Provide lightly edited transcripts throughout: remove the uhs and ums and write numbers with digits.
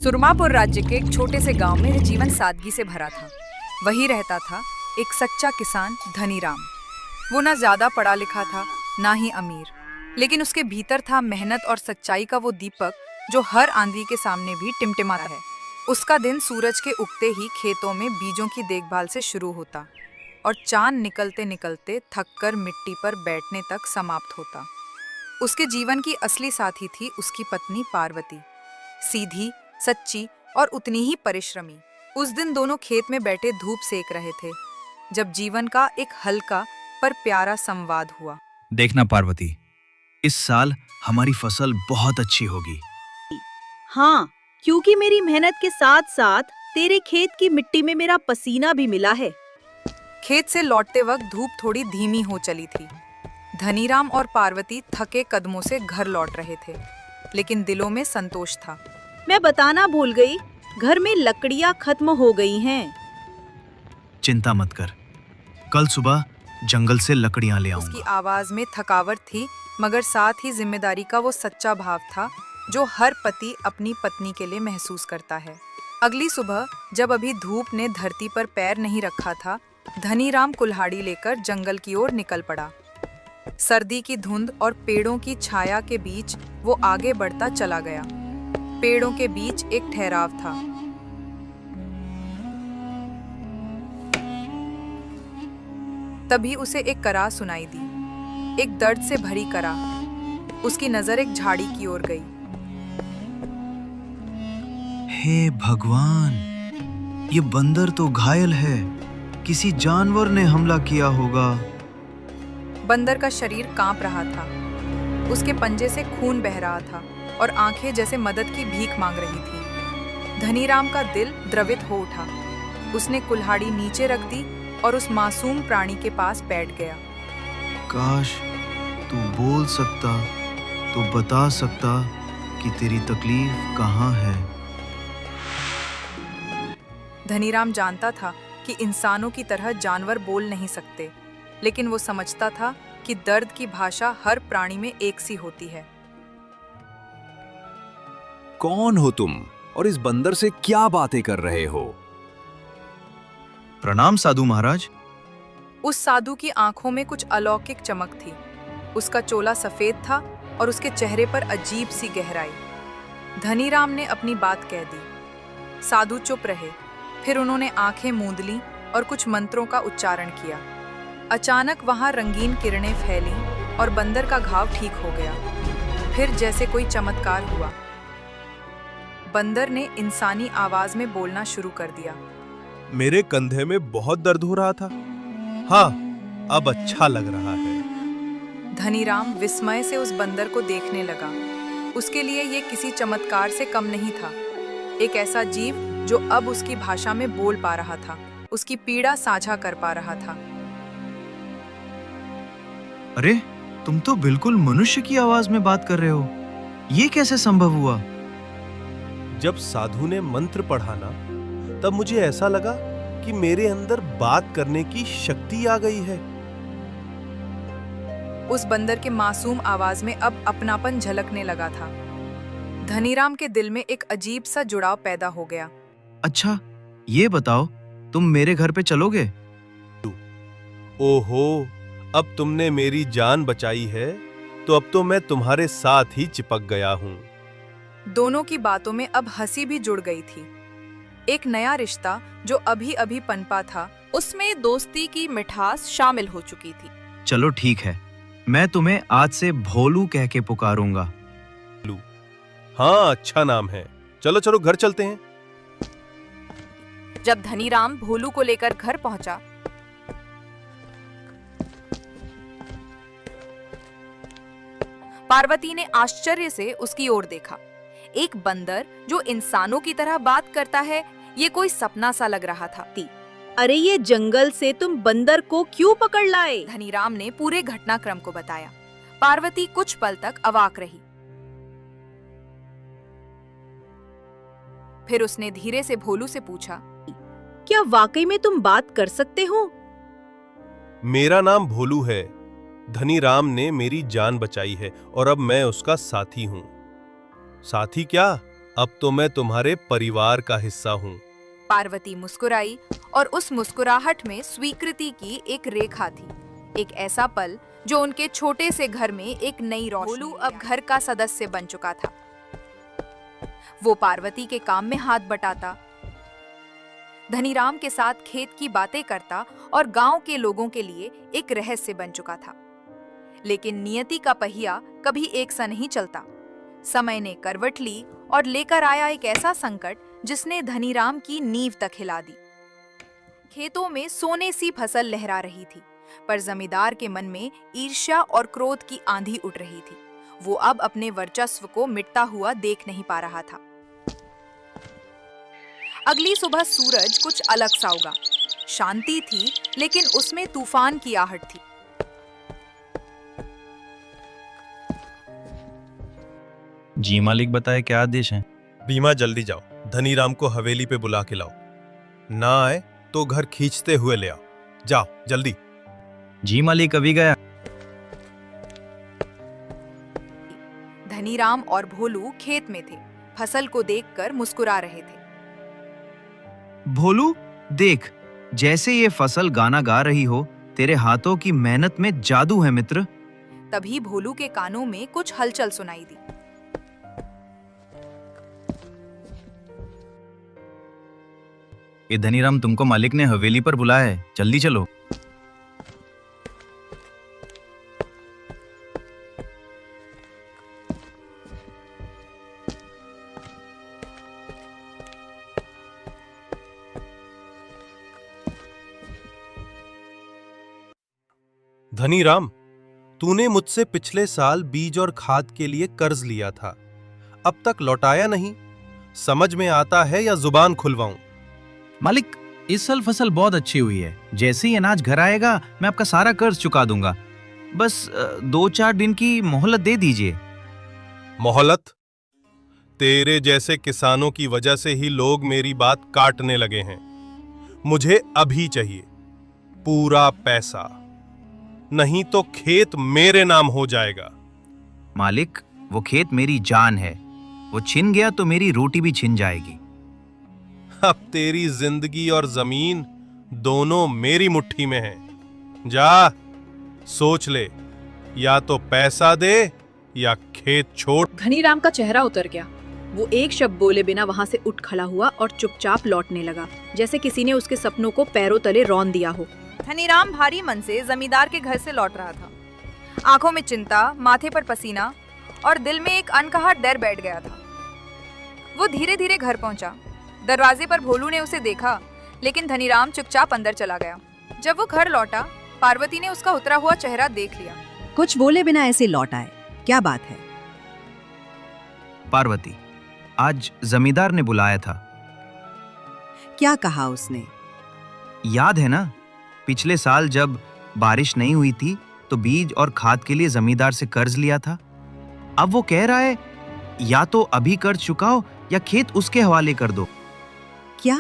सुरमापुर राज्य के एक छोटे से गांव में जीवन सादगी से भरा था। वही रहता था एक सच्चा किसान धनीराम। वो ना ज्यादा पढ़ा लिखा था, ना ही अमीर, लेकिन उसके भीतर था मेहनत और सच्चाई का वो दीपक जो हर आंधी के सामने भी टिमटिमाता है। उसका दिन सूरज के उगते ही खेतों में बीजों की देखभाल से शुरू होता और चांद निकलते निकलते थककर मिट्टी पर बैठने तक समाप्त होता। उसके जीवन की असली साथी थी उसकी पत्नी पार्वती, सीधी, सच्ची और उतनी ही परिश्रमी। उस दिन दोनों खेत में बैठे धूप सेक रहे थे जब जीवन का एक हल्का पर प्यारा संवाद हुआ। देखना पार्वती, इस साल हमारी फसल बहुत अच्छी होगी। हाँ, क्योंकि मेरी मेहनत के साथ साथ तेरे खेत की मिट्टी में मेरा पसीना भी मिला है। खेत से लौटते वक्त धूप थोड़ी धीमी हो चली थी। धनीराम और पार्वती थके कदमों से घर लौट रहे थे, लेकिन दिलों में संतोष था। मैं बताना भूल गई, घर में लकड़ियाँ खत्म हो गई हैं। चिंता मत कर, कल सुबह जंगल से लकड़ियाँ ले आऊंगा। उसकी आवाज में थकावट थी, मगर साथ ही जिम्मेदारी का वो सच्चा भाव था जो हर पति अपनी पत्नी के लिए महसूस करता है। अगली सुबह जब अभी धूप ने धरती पर पैर नहीं रखा था, धनीराम कुल्हाड़ी लेकर जंगल की ओर निकल पड़ा। सर्दी की धुंध और पेड़ों की छाया के बीच वो आगे बढ़ता चला गया। पेड़ों के बीच एक ठहराव था। तभी उसे एक कराह सुनाई दी, एक दर्द से भरी कराह। उसकी नजर एक झाड़ी की ओर गई। हे भगवान, ये बंदर तो घायल है, किसी जानवर ने हमला किया होगा। बंदर का शरीर कांप रहा था, उसके पंजे से खून बह रहा था और आंखें जैसे मदद की भीख मांग रही थी। धनीराम का दिल द्रवित हो उठा। उसने कुल्हाड़ी नीचे रख दी और उस मासूम प्राणी के पास बैठ गया। काश तू बोल सकता तो बता सकता कि तेरी तकलीफ कहाँ है। धनीराम जानता था कि इंसानों की तरह जानवर बोल नहीं सकते, लेकिन वो समझता था कि दर्द की भाषा हर प्राणी में एक सी होती है। कौन हो तुम और इस बंदर से क्या बातें कर रहे हो? प्रणाम साधु महाराज। उस साधु की आंखों में कुछ अलौकिक चमक थी। उसका चोला सफेद था और उसके चेहरे पर अजीब सी गहराई। धनीराम ने अपनी बात कह दी। साधु चुप रहे, फिर उन्होंने आंखें मूंद लीं और कुछ मंत्रों का उच्चारण किया। अचानक वहां रंगीन किरणें फैलीं और बंदर का घाव ठीक हो गया। फिर जैसे कोई चमत्कार हुआ, बंदर ने इंसानी आवाज में बोलना शुरू कर दिया। मेरे कंधे में बहुत दर्द हो रहा था। हाँ, अब अच्छा लग रहा है। धनीराम विस्मय से उस बंदर को देखने लगा। उसके लिए ये किसी चमत्कार से कम नहीं था। एक ऐसा जीव जो अब उसकी भाषा में बोल पा रहा था, उसकी पीड़ा साझा कर पा रहा था। अरे, तुम तो बिल्कुल मनुष्य की आवाज में बात कर रहे हो। ये कैसे संभव हुआ? जब साधु ने मंत्र पढ़ा ना, तब मुझे ऐसा लगा कि मेरे अंदर बात करने की शक्ति आ गई है। उस बंदर के मासूम आवाज में अब अपनापन झलकने लगा था। धनीराम के दिल में एक अजीब सा जुड़ाव पैदा हो गया। अच्छा, ये बताओ, तुम मेरे घर पे चलोगे? ओहो, अब तुमने मेरी जान बचाई है, तो अब तो मैं तुम्हारे साथ ही चिपक गया हूँ। दोनों की बातों में अब हंसी भी जुड़ गई थी। एक नया रिश्ता जो अभी अभी पनपा था, उसमें दोस्ती की मिठास शामिल हो चुकी थी। चलो ठीक है, मैं तुम्हें आज से भोलू कह के पुकारूंगा। हाँ, अच्छा नाम है। चलो चलो घर चलते हैं। जब धनीराम भोलू को लेकर घर पहुंचा, पार्वती ने आश्चर्य से उसकी ओर देखा। एक बंदर जो इंसानों की तरह बात करता है, ये कोई सपना सा लग रहा था। अरे, ये जंगल से तुम बंदर को क्यों पकड़ लाए? धनीराम ने पूरे घटनाक्रम को बताया। पार्वती कुछ पल तक अवाक रही, फिर उसने धीरे से भोलू से पूछा, क्या वाकई में तुम बात कर सकते हो? मेरा नाम भोलू है। धनीराम ने मेरी जान बचाई है और अब मैं उसका साथी हूँ। साथी क्या, अब तो मैं तुम्हारे परिवार का हिस्सा हूँ। पार्वती मुस्कुराई और उस मुस्कुराहट में स्वीकृति की एक रेखा थी, एक ऐसा पल जो उनके छोटे से घर में एक नई रोशनी। भोलू अब घर का सदस्य बन चुका था। वो पार्वती के काम में हाथ बटाता, धनीराम के साथ खेत की बातें करता और गांव के लोगों के लिए एक रहस्य बन चुका था। लेकिन नियति का पहिया कभी एक सा नहीं चलता। समय ने करवट ली और लेकर आया एक ऐसा संकट जिसने धनीराम की नींव तक हिला दी। खेतों में सोने सी फसल लहरा रही थी, पर जमींदार के मन में ईर्ष्या और क्रोध की आंधी उठ रही थी। वो अब अपने वर्चस्व को मिटता हुआ देख नहीं पा रहा था। अगली सुबह सूरज कुछ अलग सा उगा। शांति थी, लेकिन उसमें तूफान की आहट थी। जी मालिक, बताए क्या आदेश है? भीमा जल्दी जाओ, धनीराम को हवेली पे बुला के लाओ। ना आए तो घर खींचते हुए ले आओ। जाओ जल्दी। जी मालिक, अभी गया। धनीराम और भोलू खेत में थे, फसल को देखकर मुस्कुरा रहे थे। भोलू देख, जैसे ये फसल गाना गा रही हो, तेरे हाथों की मेहनत में जादू है मित्र। तभी भोलू के कानों में कुछ हलचल सुनाई दी। ये धनीराम, तुमको मालिक ने हवेली पर बुलाया है, जल्दी चलो। धनीराम, तूने मुझसे पिछले साल बीज और खाद के लिए कर्ज लिया था, अब तक लौटाया नहीं। समझ में आता है या जुबान खुलवाऊं? मालिक, इस साल फसल बहुत अच्छी हुई है। जैसे ही अनाज घर आएगा मैं आपका सारा कर्ज चुका दूंगा। बस 2-4 दिन की मोहलत दे दीजिए। मोहलत? तेरे जैसे किसानों की वजह से ही लोग मेरी बात काटने लगे हैं। मुझे अभी चाहिए पूरा पैसा, नहीं तो खेत मेरे नाम हो जाएगा। मालिक, वो खेत मेरी जान है, वो छिन गया तो मेरी रोटी भी छिन जाएगी। अब तेरी जिंदगी और जमीन दोनों मेरी मुट्ठी में हैं। जा सोच ले, या तो पैसा दे या खेत छोड़। धनीराम का चेहरा उतर गया। वो एक शब्द बोले बिना वहां से उठ खड़ा हुआ और चुपचाप लौटने लगा, जैसे किसी ने उसके सपनों को पैरों तले रौंद दिया हो। धनीराम भारी मन से जमींदार के घर से लौट रहा था। आंखों में चिंता, माथे पर पसीना और दिल में एक अनकहा डर बैठ गया था। वो धीरे धीरे घर पहुंचा। दरवाजे पर भोलू ने उसे देखा, लेकिन धनीराम चुपचाप अंदर चला गया। जब वो घर लौटा, पार्वती ने उसका उतरा हुआ चेहरा देख लिया। कुछ बोले बिना ऐसे लौट आए, क्या बात है? पार्वती, आज जमींदार ने बुलाया था। क्या कहा उसने? याद है ना, पिछले साल जब बारिश नहीं हुई थी तो बीज और खाद के लिए जमींदार से कर्ज लिया था। अब वो कह रहा है या तो अभी कर्ज चुकाओ या खेत उसके हवाले कर दो। क्या?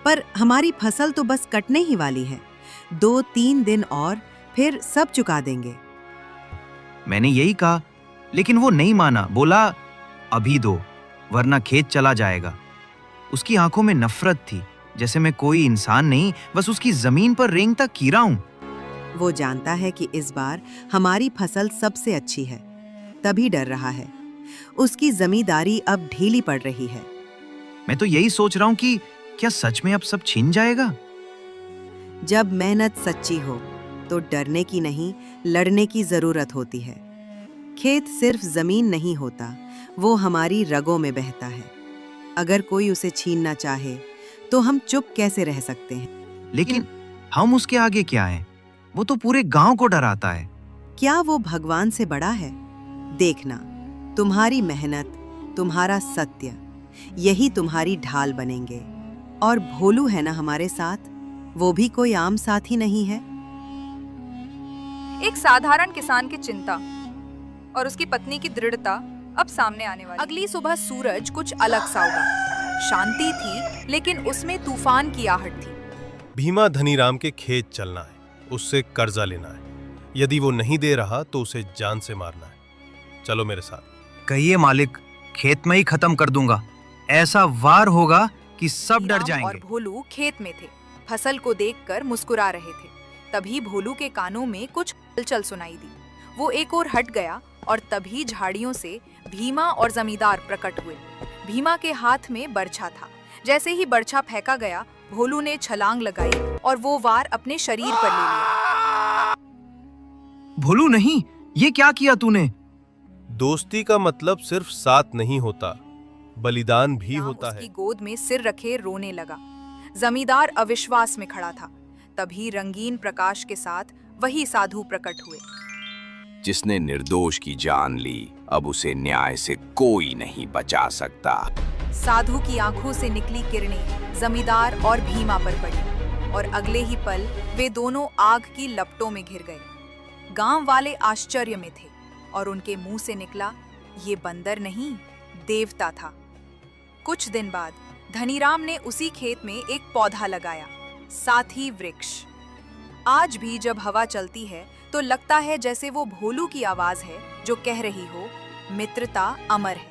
पर हमारी फसल तो बस कटने ही वाली है। 2-3 दिन और फिर सब चुका देंगे। मैंने यही कहा, लेकिन वो नहीं माना। बोला अभी दो, वरना खेत चला जाएगा। उसकी आंखों में नफरत थी, जैसे मैं कोई इंसान नहीं, बस उसकी जमीन पर रेंगता कीड़ा हूं। वो जानता है कि इस बार हमारी फसल सबसे अच्छी है, तभी डर रहा है। उसकी जमींदारी अब ढीली पड़ रही है। मैं तो यही सोच रहा हूं कि क्या सच में अब सब छिन जाएगा? जब मेहनत सच्ची हो तो डरने की नहीं, लड़ने की जरूरत होती है। खेत सिर्फ जमीन नहीं होता, वो हमारी रगों में बहता है। अगर कोई उसे छीनना चाहे तो हम चुप कैसे रह सकते हैं? लेकिन हम उसके आगे क्या हैं? वो तो पूरे गांव को डराता है। क्या वो भगवान से बड़ा है? देखना, तुम्हारी मेहनत, तुम्हारा सत्य, यही तुम्हारी ढाल बनेंगे। और भोलू है ना हमारे साथ, वो भी कोई आम साथी नहीं है। एक साधारण किसान की चिंता और उसकी पत्नी की दृढ़ता अब सामने आने वाली। अगली सुबह सूरज कुछ अलग सा उगा। शांति थी, लेकिन उसमें तूफान की आहट थी। भीमा, धनीराम के खेत चलना है, उससे कर्जा लेना है। यदि वो नहीं दे रहा तो उसे जान से मारना है। चलो मेरे साथ। कहिए मालिक, खेत में ही खत्म कर दूंगा। ऐसा वार होगा कि सब डर राम जाएंगे। और भोलू खेत में थे, फसल को देखकर मुस्कुरा रहे थे। तभी भोलू के कानों में कुछ हलचल सुनाई दी। वो एक ओर हट गया और तभी झाड़ियों से भीमा और जमींदार प्रकट हुए। भीमा के हाथ में बर्छा था। जैसे ही बर्छा फेंका गया, भोलू ने छलांग लगाई और वो वार अपने शरीर पर ले लिया। भोलू नहीं, ये क्या किया तूने? दोस्ती का मतलब सिर्फ साथ नहीं होता, बलिदान भी राम होता उसकी है। गोद में सिर रखे रोने लगा। जमींदार अविश्वास में खड़ा था। तभी रंगीन प्रकाश के साथ वही साधु प्रकट हुए। जिसने निर्दोष की जान ली, अब उसे न्याय से कोई नहीं बचा सकता। साधु की आंखों से निकली किरणें जमींदार और भीमा पर पड़ी और अगले ही पल वे दोनों आग की लपटों में घिर गए। गांव वाले आश्चर्य में थे और उनके मुंह से निकला, ये बंदर नहीं, देवता था। कुछ दिन बाद धनीराम ने उसी खेत में एक पौधा लगाया, साथी वृक्ष। आज भी जब हवा चलती है तो लगता है जैसे वो भोलू की आवाज है जो कह रही हो, मित्रता अमर है।